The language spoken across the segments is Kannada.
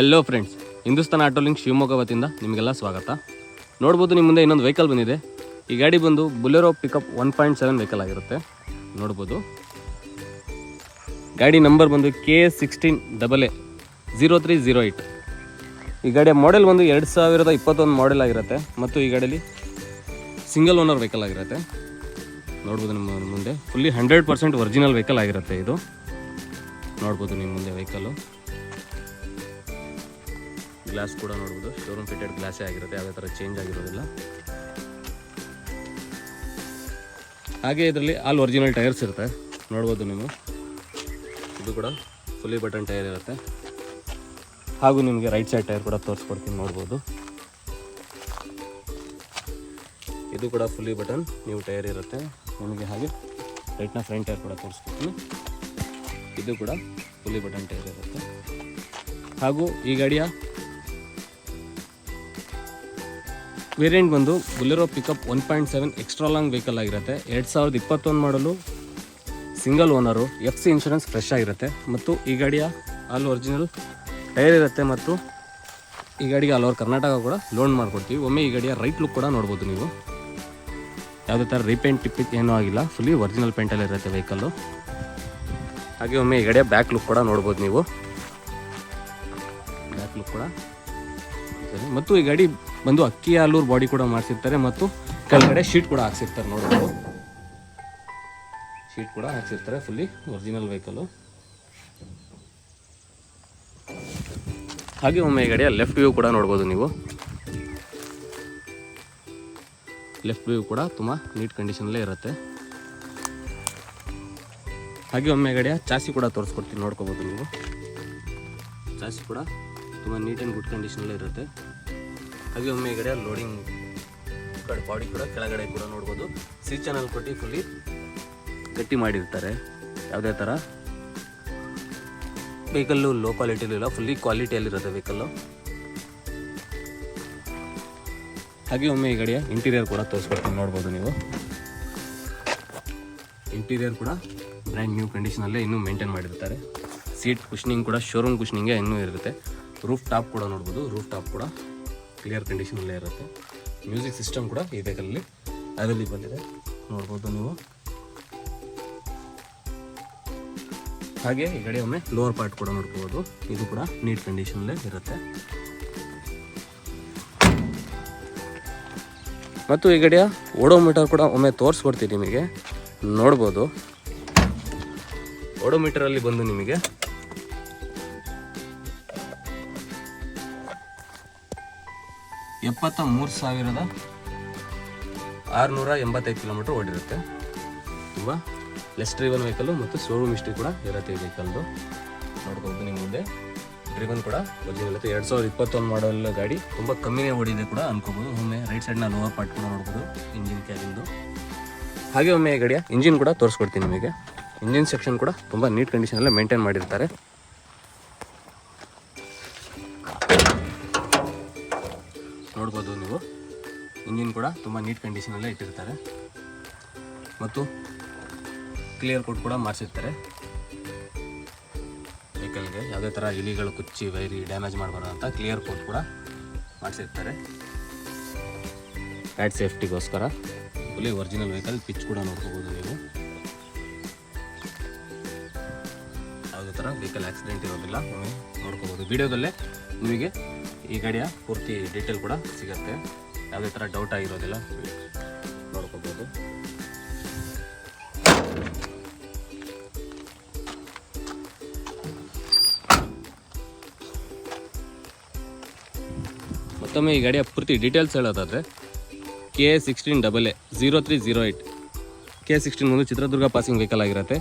Hello friends, Hindustan auto link Shivamogga ವತಿಯಿಂದ ನಿಮಗೆಲ್ಲ ಸ್ವಾಗತ. ನೋಡ್ಬೋದು ನಿಮ್ಮ ಮುಂದೆ ಇನ್ನೊಂದು ವೆಹಿಕಲ್ ಬಂದಿದೆ. ಈ ಗಾಡಿ ಬಂದು ಬುಲೆರೋ ಪಿಕಪ್ 1.7 ವೆಹಿಕಲ್ ಆಗಿರುತ್ತೆ. ನೋಡ್ಬೋದು ಗಾಡಿ ನಂಬರ್ ಬಂದು KA16AA0308. ಈ ಗಾಡಿಯ ಮಾಡೆಲ್ ಬಂದು 2021 ಮಾಡೆಲ್ ಆಗಿರುತ್ತೆ ಮತ್ತು ಈ ಗಾಡಿಯಲ್ಲಿ ಸಿಂಗಲ್ ಓನರ್ ವೆಹಿಕಲ್ ಆಗಿರುತ್ತೆ. ನೋಡ್ಬೋದು ನಿಮ್ಮ ಮುಂದೆ ಫುಲ್ಲಿ 100% ಒರಿಜಿನಲ್ ವೆಹಿಕಲ್ ಆಗಿರುತ್ತೆ. ಇದು ನೋಡ್ಬೋದು ನಿಮ್ಮ ಮುಂದೆ ವೆಹಿಕಲ್ಲು ಗ್ಲಾಸ್ ಕೂಡ ನೋಡ್ಬೋದು, ಶೋರೂಮ್ ಫಿಟೆಡ್ ಗ್ಲಾಸೇ ಆಗಿರುತ್ತೆ, ಯಾವುದೇ ಥರ ಚೇಂಜ್ ಆಗಿರೋದಿಲ್ಲ. ಹಾಗೆ ಇದರಲ್ಲಿ ಆಲ್ ಒರಿಜಿನಲ್ ಟೈರ್ಸ್ ಇರುತ್ತೆ. ನೋಡ್ಬೋದು ನೀವು, ಇದು ಕೂಡ ಫುಲ್ಲಿ ಬಟನ್ ಟೈರ್ ಇರುತ್ತೆ. ಹಾಗೂ ನಿಮಗೆ ರೈಟ್ ಸೈಡ್ ಟೈರ್ ಕೂಡ ತೋರಿಸ್ಕೊಡ್ತೀನಿ. ನೋಡ್ಬೋದು ಇದು ಕೂಡ ಫುಲ್ಲಿ ಬಟನ್ ನ್ಯೂ ಟೈರ್ ಇರುತ್ತೆ ನಿಮಗೆ. ಹಾಗೆ ರೈಟ್ನ ಫ್ರಂಟ್ ಟೈರ್ ಕೂಡ ತೋರಿಸ್ಕೊಡ್ತೀನಿ. ಇದು ಕೂಡ ಫುಲ್ಲಿ ಬಟನ್ ಟೈರ್ ಇರುತ್ತೆ. ಹಾಗೂ ಈ ಗಾಡಿಯ ವೇರಿಯಂಟ್ ಬಂದು Bolero pickup 1.7 extra long vehicle ಆಗಿರುತ್ತೆ. 2021 ಮಾಡಲು single owner, FC insurance fresh ಆಗಿರುತ್ತೆ ಮತ್ತು ಈ ಗಾಡಿಯ ಆಲ್ ಒರಿಜಿನಲ್ ಟೈರ್ ಇರುತ್ತೆ ಮತ್ತು ಈ ಗಾಡಿಗೆ ಆಲ್ ಓವರ್ ಕರ್ನಾಟಕ ಕೂಡ ಲೋನ್ ಮಾಡಿಕೊಡ್ತೀವಿ. ಒಮ್ಮೆ ಈ ಗಾಡಿಯ ರೈಟ್ ಲುಕ್ ಕೂಡ ನೋಡ್ಬೋದು ನೀವು. ಯಾವುದೇ ಥರ ರೀಪೇಂಟ್ ಟಿಪ್ಪಿಟ್ ಏನೂ ಆಗಿಲ್ಲ, ಫುಲ್ಲಿ ಒರಿಜಿನಲ್ ಪೇಂಟಲ್ಲಿ ಇರುತ್ತೆ ವೆಹಿಕಲ್ಲು. ಹಾಗೆ ಒಮ್ಮೆ ಈ ಗಾಡಿಯ ಬ್ಯಾಕ್ ಲುಕ್ ಕೂಡ ನೋಡ್ಬೋದು ನೀವು. ಬ್ಯಾಕ್ ಲುಕ್ ಕೂಡ ಮತ್ತು ಈ ಗಾಡಿ ಬಂದು ಅಕ್ಕಿ ಹಾಲೂರು ಬಾಡಿ ಕೂಡ ಮಾಡಿಸಿರ್ತಾರೆ ಮತ್ತು ಕೆಳಗಡೆ ಶೀಟ್ ಕೂಡ ಹಾಕ್ಸಿರ್ತಾರೆ. ನೋಡ್ಬೋದು ಶೀಟ್ ಕೂಡ ಹಾಕ್ಸಿರ್ತಾರೆ, ಫುಲ್ಲಿ ಒರಿಜಿನಲ್ ವೆಹಿಕಲ್ಲು. ಹಾಗೆ ಒಮ್ಮೆ ಈ ಗಾಡಿಯ ಲೆಫ್ಟ್ ವ್ಯೂ ಕೂಡ ನೋಡ್ಬೋದು ನೀವು. ಲೆಫ್ಟ್ ವ್ಯೂ ಕೂಡ ತುಂಬ ನೀಟ್ ಕಂಡೀಷನಲ್ಲೇ ಇರುತ್ತೆ. ಹಾಗೆ ಒಮ್ಮೆ ಗಾಡಿಯ ಚಾಸಿ ಕೂಡ ತೋರಿಸ್ಕೊಡ್ತೀನಿ, ನೋಡ್ಕೋಬೋದು ನೀವು. ಚಾಸಿ ಕೂಡ ತುಂಬ ನೀಟ್ ಆ್ಯಂಡ್ ಗುಡ್ ಕಂಡೀಷನಲ್ಲೇ ಇರುತ್ತೆ. ಹಾಗೆ ಒಮ್ಮೆ ಈ ಗಾಡಿಯ ಲೋಡಿಂಗ್ ಬಾಡಿ ಕೂಡ ಕೆಳಗಡೆ ಕೂಡ ನೋಡ್ಬೋದು. ಸಿ ಚಾನಲ್ ಕೊಟ್ಟು ಫುಲ್ಲಿ ಗಟ್ಟಿ ಮಾಡಿರ್ತಾರೆ. ಯಾವುದೇ ಥರ ವೆಹಿಕಲ್ಲು ಲೋ ಕ್ವಾಲಿಟಿಲಿಲ್ಲ, ಫುಲ್ಲಿ ಕ್ವಾಲಿಟಿಯಲ್ಲಿರುತ್ತೆ ವೆಹಿಕಲ್ಲು. ಹಾಗೆ ಒಮ್ಮೆ ಈ ಗಾಡಿಯ ಇಂಟೀರಿಯರ್ ಕೂಡ ತೋರಿಸ್ಕೊಡ್ತೀನಿ, ನೋಡ್ಬೋದು ನೀವು. ಇಂಟೀರಿಯರ್ ಕೂಡ ಬ್ರ್ಯಾಂಡ್ ನ್ಯೂ ಕಂಡೀಷನಲ್ಲೇ ಇನ್ನೂ ಮೇಂಟೈನ್ ಮಾಡಿರ್ತಾರೆ. ಸೀಟ್ ಕುಷನಿಂಗ್ ಕೂಡ ಶೋರೂಮ್ ಕುಷನಿಂಗೇ ಇನ್ನೂ ಇರುತ್ತೆ. ರೂಫ್ ಟಾಪ್ ಕೂಡ ನೋಡ್ಬೋದು, ರೂಫ್ ಟಾಪ್ ಕೂಡ ಕ್ಲಿಯರ್ ಕಂಡೀಷನಲ್ಲೇ ಇರುತ್ತೆ. ಮ್ಯೂಸಿಕ್ ಸಿಸ್ಟಮ್ ಕೂಡ ಈ ವೆಹಿಕಲಲ್ಲಿ ಅವೈಲೇಬಲ್ ಇದೆ, ನೋಡ್ಬೋದು ನೀವು. ಹಾಗೆ ಈ ಗಾಡಿ ಒಮ್ಮೆ ಲೋವರ್ ಪಾರ್ಟ್ ಕೂಡ ನೋಡ್ಬೋದು, ಇದು ಕೂಡ ನೀಟ್ ಕಂಡೀಷನಲ್ಲೇ ಇರುತ್ತೆ. ಮತ್ತು ಈ ಗಾಡಿಯ ಓಡೋಮೀಟರ್ ಕೂಡ ಒಮ್ಮೆ ತೋರಿಸ್ಕೊಡ್ತೀನಿ ನಿಮಗೆ. ನೋಡ್ಬೋದು ಓಡೋಮೀಟರಲ್ಲಿ ಬಂದು ನಿಮಗೆ 73,685 ಕಿಲೋಮೀಟರ್ ಓಡಿರುತ್ತೆ. ತುಂಬ ಲೆಸ್ ಡ್ರಿವನ್ ವೆಹಿಕಲ್ಲು ಮತ್ತು ಶೋರೂಮ್ ಹಿಸ್ಟ್ರಿ ಕೂಡ ಇರುತ್ತೆ ಈ ವೆಹಿಕಲ್ದು. ನೋಡ್ಬೋದು ನಿಮ್ಮ ಮುಂದೆ ಡ್ರಿವನ್ ಕೂಡ ಒರಿಜಿನಲ್ ಇರುತ್ತೆ. 2021 ಮಾಡಲ್ ಗಾಡಿ, ತುಂಬ ಕಮ್ಮಿನೇ ಓಡಿದೆ ಕೂಡ ಅನ್ಕೋಬೋದು. ಒಮ್ಮೆ ರೈಟ್ ಸೈಡ್ನ ಲೋವರ್ ಪಾರ್ಟ್ ಕೂಡ ನೋಡ್ಬೋದು, ಇಂಜಿನ್ ಕ್ಯಾಬಿಂದು. ಹಾಗೆ ಒಮ್ಮೆ ಈ ಗಾಡಿಯ ಇಂಜಿನ್ ಕೂಡ ತೋರಿಸ್ಕೊಡ್ತೀನಿ ನಿಮಗೆ. ಇಂಜಿನ್ ಸೆಕ್ಷನ್ ಕೂಡ ತುಂಬ ನೀಟ್ ಕಂಡೀಷನಲ್ಲೇ ಮೇಂಟೈನ್ ಮಾಡಿರ್ತಾರೆ. ನೋಡ್ಬೋದು ನೀವು, ಇಂಜಿನ್ ಕೂಡ ತುಂಬ ನೀಟ್ ಕಂಡೀಷನಲ್ಲೇ ಇಟ್ಟಿರ್ತಾರೆ ಮತ್ತು ಕ್ಲಿಯರ್ ಕೋಟ್ ಕೂಡ ಮಾಡಿಸಿರ್ತಾರೆ. ವೆಹಿಕಲ್ಗೆ ಯಾವುದೇ ಥರ ಇಲಿಗಳು ಕುಚ್ಚಿ ವೈರಿ ಡ್ಯಾಮೇಜ್ ಮಾಡಬಾರ್ದು ಅಂತ ಕ್ಲಿಯರ್ ಕೋಟ್ ಕೂಡ ಮಾಡಿಸಿರ್ತಾರೆ. ರೈಡ್ ಸೇಫ್ಟಿಗೋಸ್ಕರ ಫುಲ್ಲಿ ಒರಿಜಿನಲ್ ವೆಹಿಕಲ್. ಪಿಚ್ ಕೂಡ ನೋಡ್ಕೋಬೋದು ನೀವು. ಯಾವುದೇ ಥರ ವೆಹಿಕಲ್ ಆಕ್ಸಿಡೆಂಟ್ ಇರೋದಿಲ್ಲ, ನೋಡ್ಕೋಬೋದು. ವಿಡಿಯೋದಲ್ಲೇ ನಿಮಗೆ ಈ ಗಾಡಿಯ ಪೂರ್ತಿ ಡೀಟೇಲ್ ಕೂಡ ಸಿಗುತ್ತೆ, ಯಾವುದೇ ಥರ ಡೌಟ್ ಆಗಿರೋದಿಲ್ಲ, ನೋಡ್ಕೋಬೋದು. ಮತ್ತೊಮ್ಮೆ ಈ ಗಾಡಿಯ ಪೂರ್ತಿ ಡೀಟೇಲ್ಸ್ ಹೇಳೋದಾದರೆ KA16AA0308. KA16 ಒಂದು ಚಿತ್ರದುರ್ಗ ಪಾಸಿಂಗ್ ವೆಹಿಕಲ್ ಆಗಿರುತ್ತೆ.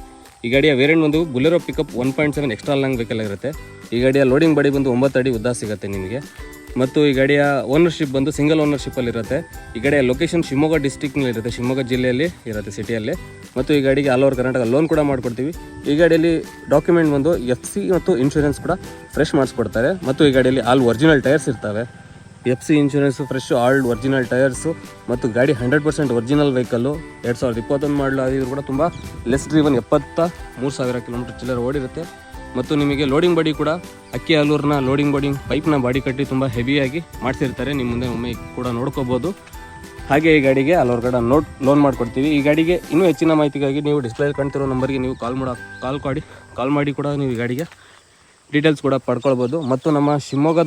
ಈ ಗಾಡಿಯ ವೇರಿಯಂಟ್ ಒಂದು Bolero pickup 1.7 extra long vehicle ಆಗಿರುತ್ತೆ. ಈ ಗಾಡಿಯ ಲೋಡಿಂಗ್ ಬಾಡಿ ಬಂದು 9 ಅಡಿ ಉದ್ದ ಸಿಗುತ್ತೆ ನಿಮಗೆ. ಮತ್ತು ಈ ಗಾಡಿಯ ಓನರ್ಶಿಪ್ ಬಂದು ಸಿಂಗಲ್ ಓನರ್ಶಿಪ್ಪಲ್ಲಿರುತ್ತೆ. ಈ ಗಾಡಿಯ ಲೊಕೇಶನ್ ಶಿವಮೊಗ್ಗ ಡಿಸ್ಟಿಕ್ನಲ್ಲಿರುತ್ತೆ, ಶಿವಮೊಗ್ಗ ಜಿಲ್ಲೆಯಲ್ಲಿ ಇರುತ್ತೆ, ಸಿಟಿಯಲ್ಲಿ. ಮತ್ತು ಈ ಗಾಡಿಗೆ ಆಲ್ ಓವರ್ ಕರ್ನಾಟಕ ಲೋನ್ ಕೂಡ ಮಾಡಿಕೊಡ್ತೀವಿ. ಈ ಗಾಡಿಯಲ್ಲಿ ಡಾಕ್ಯುಮೆಂಟ್ ಬಂದು FC ಮತ್ತು ಇನ್ಶೂರೆನ್ಸ್ ಕೂಡ ಫ್ರೆಶ್ ಮಾಡಿಸ್ಕೊಡ್ತಾರೆ. ಮತ್ತು ಈ ಗಾಡಿಯಲ್ಲಿ ಆಲ್ ಒರಿಜಿನಲ್ ಟೈರ್ಸ್ ಇರ್ತವೆ. FC insurance fresh, all original tyres ಮತ್ತು ಗಾಡಿ 100% ಒರಿಜಿನಲ್ ವೆಹಿಕಲ್ಲು. 2021 ಮಾಡಲು ಆಗಿದ್ರು ಕೂಡ ತುಂಬ ಲೆಸ್ ಡ್ರಿವನ್, 73,000 ಕಿಲೋಮೀಟರ್ ಚಿಲ್ಲರ್ ಓಡಿರುತ್ತೆ. ಮತ್ತು ನಿಮಗೆ ಲೋಡಿಂಗ್ ಬಾಡಿ ಕೂಡ ಅಕ್ಕಿ ಆಲೂರಿನ ಲೋಡಿಂಗ್ ಬಾಡಿ ಪೈಪ್ನ ಬಾಡಿ ಕಟ್ಟಿ ತುಂಬ ಹೆವಿಯಾಗಿ ಮಾಡಿಸಿರ್ತಾರೆ. ನಿಮ್ಮ ಮುಂದೆ ಒಮ್ಮೆ ಕೂಡ ನೋಡ್ಕೋಬೋದು. ಹಾಗೆ ಈ ಗಾಡಿಗೆ ಅಲ್ಲೊರ್ಗಡೆ ಲೋನ್ ಮಾಡಿಕೊಡ್ತೀವಿ. ಈ ಗಾಡಿಗೆ ಇನ್ನೂ ಹೆಚ್ಚಿನ ಮಾಹಿತಿಗಾಗಿ ನೀವು ಡಿಸ್ಪ್ಲೇಲಿ ಕಾಣ್ತಿರೋ ನಂಬರ್ಗೆ ನೀವು ಕಾಲ್ ಮಾಡಿ ಕೂಡ ನೀವು ಈ ಗಾಡಿಗೆ ಡೀಟೇಲ್ಸ್ ಕೂಡ ಪಡ್ಕೊಳ್ಬೋದು. ಮತ್ತು ನಮ್ಮ ಶಿವಮೊಗ್ಗ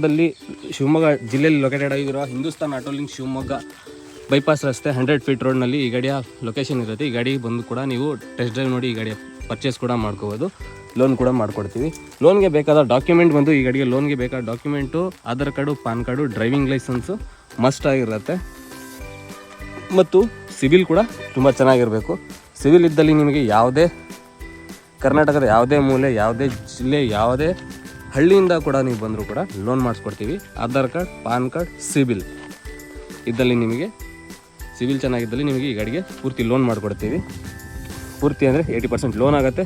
ಜಿಲ್ಲೆಯಲ್ಲಿ ಲೊಕೇಟೆಡ್ ಆಗಿರೋ Hindustan auto link Shivamogga bypass ರಸ್ತೆ 100 ಫೀಟ್ ರೋಡ್ನಲ್ಲಿ ಈ ಗಾಡಿಯ ಲೊಕೇಶನ್ ಇರುತ್ತೆ. ಈ ಗಾಡಿಗೆ ಬಂದು ಕೂಡ ನೀವು ಟೆಸ್ಟ್ ಡ್ರೈವ್ ನೋಡಿ ಈ ಗಾಡಿಯ ಪರ್ಚೇಸ್ ಕೂಡ ಮಾಡ್ಕೋಬೋದು. ಲೋನ್ ಕೂಡ ಮಾಡಿಕೊಡ್ತೀವಿ. ಲೋನ್ಗೆ ಬೇಕಾದ ಡಾಕ್ಯುಮೆಂಟ್ ಬಂದು ಈ ಗಾಡಿಗೆ ಲೋನ್ಗೆ ಬೇಕಾದ document Aadhaar card, PAN card, driving licence must ಆಗಿರುತ್ತೆ. ಮತ್ತು ಸಿವಿಲ್ ಕೂಡ ತುಂಬ ಚೆನ್ನಾಗಿರಬೇಕು. ಸಿವಿಲ್ ಇದ್ದಲ್ಲಿ ನಿಮಗೆ ಯಾವುದೇ ಕರ್ನಾಟಕದ ಯಾವುದೇ ಮೂಲೆ, ಯಾವುದೇ ಜಿಲ್ಲೆ, ಯಾವುದೇ ಹಳ್ಳಿಯಿಂದ ಕೂಡ ನೀವು ಬಂದರೂ ಕೂಡ ಲೋನ್ ಮಾಡಿಸ್ಕೊಡ್ತೀವಿ. Aadhaar card, PAN card, CIBIL ಇದ್ದಲ್ಲಿ ನಿಮಗೆ ಸಿವಿಲ್ ಚೆನ್ನಾಗಿದ್ದಲ್ಲಿ ನಿಮಗೆ ಈ ಗಾಡಿಗೆ ಪೂರ್ತಿ ಲೋನ್ ಮಾಡಿಕೊಡ್ತೀವಿ. ಪೂರ್ತಿ ಅಂದರೆ 80% ಲೋನ್ ಆಗುತ್ತೆ.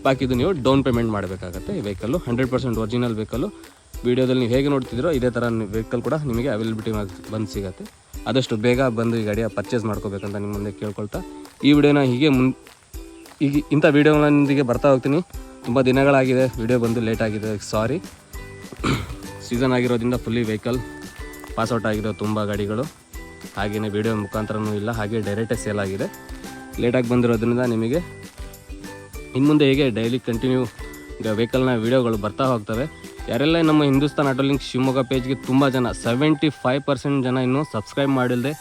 ಬಾಕಿದು ನೀವು ಡೌನ್ ಪೇಮೆಂಟ್ ಮಾಡಬೇಕಾಗತ್ತೆ. ಈ ವೆಹಿಕಲ್ಲು 100% ಒರಿಜಿನಲ್ ವೆಹಿಕಲ್ಲು. ವೀಡಿಯೋದಲ್ಲಿ ನೀವು ಹೇಗೆ ನೋಡ್ತಿದ್ದೀರೋ ಇದೇ ಥರ ವೆಹಿಕಲ್ ಕೂಡ ನಿಮಗೆ ಅವೈಲಬಿಲಿಟಿ ಬಂದು ಸಿಗುತ್ತೆ. ಆದಷ್ಟು ಬೇಗ ಬಂದು ಈ ಗಾಡಿಯ ಪರ್ಚೇಸ್ ಮಾಡ್ಕೋಬೇಕಂತ ನಿಮ್ಮ ಮುಂದೆ ಕೇಳ್ಕೊಳ್ತಾ ಈ ವಿಡಿಯೋನ ಹೀಗೆ ಇಂಥ ವೀಡಿಯೋಗಳೊಂದಿಗೆ ಬರ್ತಾ ಹೋಗ್ತೀನಿ. ತುಂಬ ದಿನಗಳಾಗಿದೆ ವಿಡಿಯೋ ಬಂದು ಲೇಟ್ ಆಗಿದೆ, ಸಾರಿ. ಸೀಸನ್ ಆಗಿರೋದ್ರಿಂದ ಫುಲ್ಲಿ ವೆಹಿಕಲ್ ಪಾಸ್ಔಟ್ ಆಗಿರೋ ತುಂಬ ಗಾಡಿಗಳು. ಹಾಗೆಯೇ ವೀಡಿಯೋ ಮುಖಾಂತರನೂ ಇಲ್ಲ, ಹಾಗೆ ಡೈರೆಕ್ಟೇ ಸೇಲ್ ಆಗಿದೆ. ಲೇಟಾಗಿ ಬಂದಿರೋದ್ರಿಂದ ನಿಮಗೆ ಇನ್ನು ಮುಂದೆ ಹೇಗೆ ಡೈಲಿ ಕಂಟಿನ್ಯೂ ಈಗ ವೆಹಿಕಲ್ನ ವೀಡಿಯೋಗಳು ಬರ್ತಾ ಹೋಗ್ತವೆ. ಯಾರೆಲ್ಲ ನಮ್ಮ ಹಿಂದೂಸ್ತಾನ್ ಆಟೋ ಲಿಂಕ್ ಶಿವಮೊಗ್ಗ ಪೇಜ್ಗೆ ತುಂಬ ಜನ 75% ಜನ ಇನ್ನೂ ಸಬ್ಸ್ಕ್ರೈಬ್ ಮಾಡಿಲ್ಲದೆ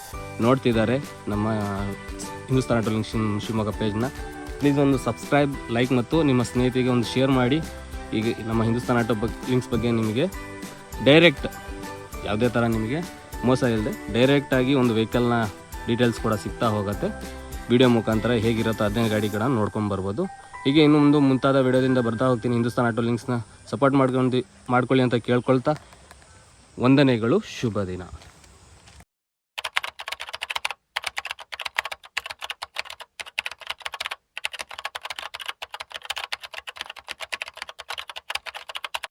ನೋಡ್ತಿದ್ದಾರೆ ನಮ್ಮ ಹಿಂದೂಸ್ತಾನ್ ಆಟೋ ಲಿಂಕ್ ಶಿವಮೊಗ್ಗ ಪೇಜ್ನ. ಪ್ಲೀಸ್ ಒಂದು ಸಬ್ಸ್ಕ್ರೈಬ್, ಲೈಕ್ ಮತ್ತು ನಿಮ್ಮ ಸ್ನೇಹಿತರಿಗೆ ಒಂದು ಶೇರ್ ಮಾಡಿ. ಈಗ ನಮ್ಮ ಹಿಂದೂಸ್ತಾನ್ ಆಟೋ ಲಿಂಕ್ಸ್ ಬಗ್ಗೆ ನಿಮಗೆ ಡೈರೆಕ್ಟ್ ಯಾವುದೇ ಥರ ನಿಮಗೆ ಮೋಸ ಇಲ್ಲದೆ ಡೈರೆಕ್ಟಾಗಿ ಒಂದು ವೆಹಿಕಲ್ನ ಡೀಟೇಲ್ಸ್ ಕೂಡ ಸಿಗ್ತಾ ಹೋಗುತ್ತೆ. ವಿಡಿಯೋ ಮುಖಾಂತರ ಹೇಗಿರುತ್ತೋ ಅದನ್ನೇ ಗಾಡಿ ಕೂಡ ನೋಡ್ಕೊಂಡು ಬರ್ಬೋದು. ಹೀಗೆ ಇನ್ನೂ ಮುಂತಾದ ವಿಡಿಯೋದಿಂದ ಬರ್ತಾ ಹೋಗ್ತೀನಿ. ಹಿಂದೂಸ್ತಾನ್ ಆಟೋ ಲಿಂಕ್ಸ್ನ ಸಪೋರ್ಟ್ ಮಾಡ್ಕೊಳ್ಳಿ ಅಂತ ಕೇಳ್ಕೊಳ್ತಾ ವಂದನೆಗಳು, ಶುಭ ದಿನ.